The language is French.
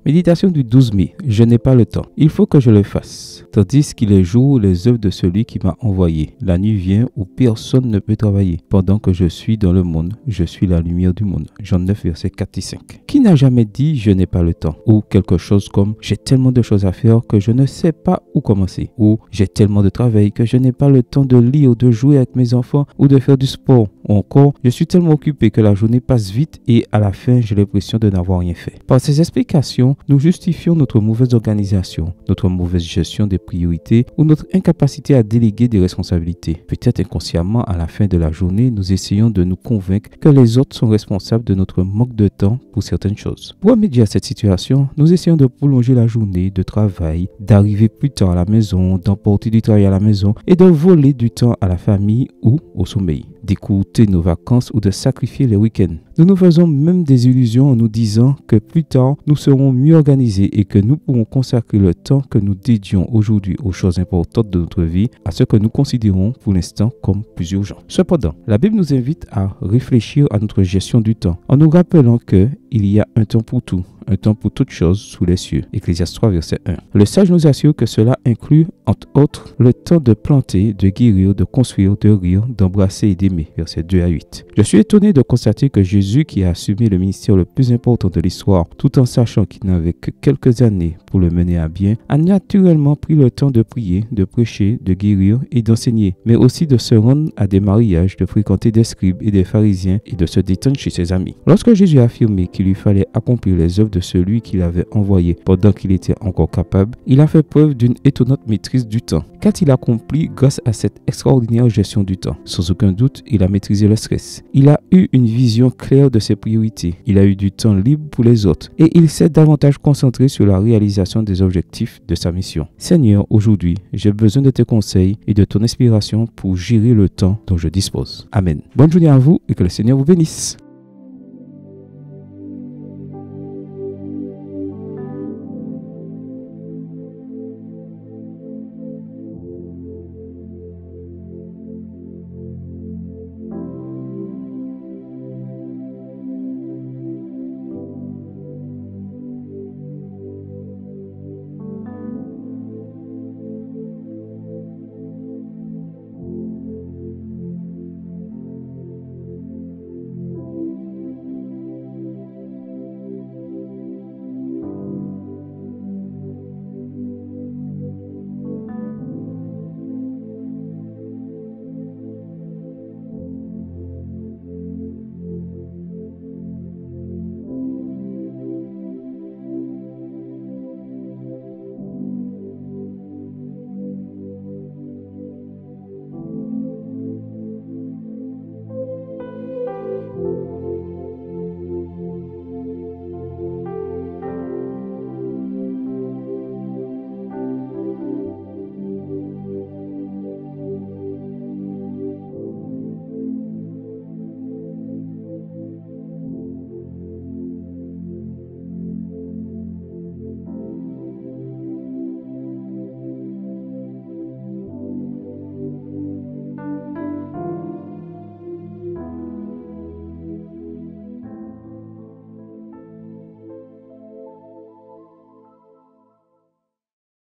Méditation du 12 mai. Je n'ai pas le temps. Il faut que je le fasse. Tandis qu'il est jour, les œuvres de celui qui m'a envoyé. La nuit vient où personne ne peut travailler. Pendant que je suis dans le monde, je suis la lumière du monde. Jean 9, versets 4 et 5. Qui n'a jamais dit je n'ai pas le temps? Ou quelque chose comme j'ai tellement de choses à faire que je ne sais pas où commencer. Ou j'ai tellement de travail que je n'ai pas le temps de lire, de jouer avec mes enfants ou de faire du sport. Ou encore, je suis tellement occupé que la journée passe vite et à la fin, j'ai l'impression de n'avoir rien fait. Par ces explications, nous justifions notre mauvaise organisation, notre mauvaise gestion des priorités ou notre incapacité à déléguer des responsabilités. Peut-être inconsciemment, à la fin de la journée, nous essayons de nous convaincre que les autres sont responsables de notre manque de temps pour certaines choses. Pour remédier à cette situation, nous essayons de prolonger la journée de travail, d'arriver plus tard à la maison, d'emporter du travail à la maison et de voler du temps à la famille ou au sommeil, d'écouter nos vacances ou de sacrifier les week-ends. Nous nous faisons même des illusions en nous disant que plus tard, nous serons mieux organisés et que nous pourrons consacrer le temps que nous dédions aujourd'hui aux choses importantes de notre vie à ce que nous considérons pour l'instant comme plus urgent. Cependant, la Bible nous invite à réfléchir à notre gestion du temps en nous rappelant qu'il y a un temps pour tout, un temps pour toutes choses sous les cieux. Ecclésiaste 3, verset 1. Le sage nous assure que cela inclut, entre autres, le temps de planter, de guérir, de construire, de rire, d'embrasser et d'aimer. Versets 2 à 8. Je suis étonné de constater que Jésus, qui a assumé le ministère le plus important de l'histoire, tout en sachant qu'il n'avait que quelques années pour le mener à bien, a naturellement pris le temps de prier, de prêcher, de guérir et d'enseigner, mais aussi de se rendre à des mariages, de fréquenter des scribes et des pharisiens et de se détendre chez ses amis. Lorsque Jésus a affirmé qu'il lui fallait accomplir les œuvres de celui qu'il avait envoyé pendant qu'il était encore capable, il a fait preuve d'une étonnante maîtrise du temps. Qu'a-t-il accompli grâce à cette extraordinaire gestion du temps? Sans aucun doute, il a maîtrisé le stress. Il a eu une vision claire de ses priorités. Il a eu du temps libre pour les autres. Et il s'est davantage concentré sur la réalisation des objectifs de sa mission. Seigneur, aujourd'hui, j'ai besoin de tes conseils et de ton inspiration pour gérer le temps dont je dispose. Amen. Bonne journée à vous et que le Seigneur vous bénisse.